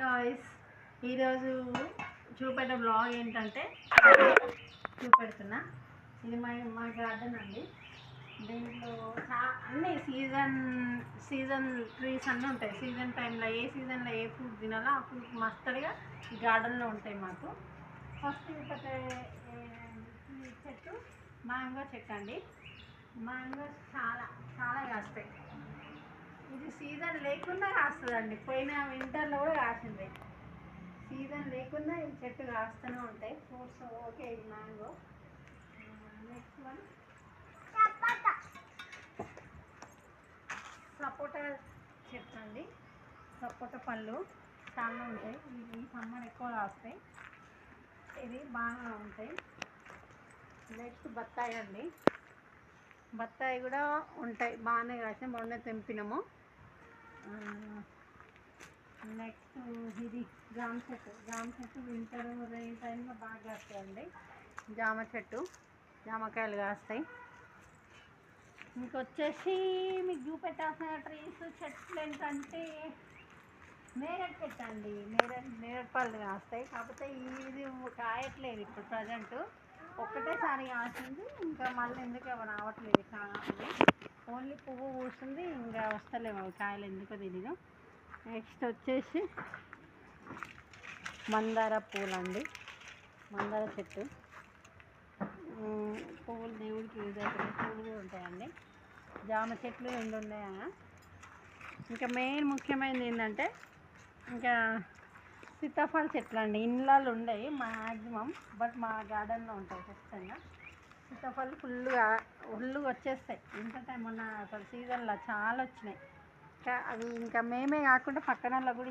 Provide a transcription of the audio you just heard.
Guys, ఈరోజు చూపెట్టే blog ఏంటంటే చూపెడుతున్నా. ఇది మా గార్డెన్ అండి. దీంట్లో అన్నీ సీజన్ ట్రీస్ అన్నీ ఉంటాయి. సీజన్ టైంలో ఏ సీజన్లో ఏ ఫ్రూట్ తినాలో ఆ ఫ్రూట్ మస్తడిగా ఈ గార్డెన్లో ఉంటాయి మాకు. ఫస్ట్ చూపెట్టే చెట్టు మ్యాంగో చెట్టు అండి. మ్యాంగోస్ చాలా చాలా కాస్తాయి. ఇది సీజన్ లేకుండా కాస్తుందండి. పోయిన వింటర్లో కూడా కాసింది. సీజన్ లేకుండా ఈ చెట్టు కాస్తూనే ఉంటాయి ఫ్రూట్స్. ఓకే, ఇది మ్యాంగో. నెక్స్ట్ వన్ సపోటా చెట్టు అండి. సపోటా పళ్ళు చాలా ఉంటాయి. ఈ సమ్మర్ ఎక్కువ కాస్తాయి. ఇది బాగా ఉంటాయి. నెక్స్ట్ బత్తాయి అండి. బత్తాయి కూడా ఉంటాయి, బాగానే కాసాయి. మొన్న తెంపినాము. నెక్స్ట్ ఇది జామ చెట్టు వింటర్ రెయిన్ టైంలో బాగా కాస్తాయండి. జామ చెట్టు, జామకాయలు కాస్తాయి. ఇంకొచ్చేసి మీకు చూపెట్టాల్సిన చెట్లు ఏంటంటే నేరేడు చెట్టు అండి. నేరేడు పళ్ళు కాస్తాయి. కాకపోతే ఇది కాయట్లేదు ఇప్పుడు ప్రజెంట్. ఒక్కటేసారి కాసింది, ఇంకా మళ్ళీ ఎందుకు రావట్లేదు కాయలు. ఓన్లీ పువ్వు పూస్తుంది, ఇంకా వస్తలేము అవి కాయలు, ఎందుకో తెలీదు. నెక్స్ట్ వచ్చేసి మందార పూలండి. మందార చెట్టు పువ్వులు దేవుడికి యూజ్ అవుతుంది. పువ్వులు కూడా ఉంటాయండి. జామ చెట్లు 2 ఉన్నాయా. ఇంకా మెయిన్ ముఖ్యమైనది ఏంటంటే ఇంకా సీతాఫలం చెట్లు అండి. ఇళ్ళల్లో ఉండవు మ్యాక్సిమం, బట్ మా గార్డెన్లో ఉంటాయి ఖచ్చితంగా. సీతాఫలం ఫుల్గా వచ్చేస్తాయి. ఇంత టైం మొన్న అసలు సీజన్లో చాలా వచ్చినాయి. అవి ఇంకా మేమే కాకుండా పక్కన వాళ్ళకు కూడా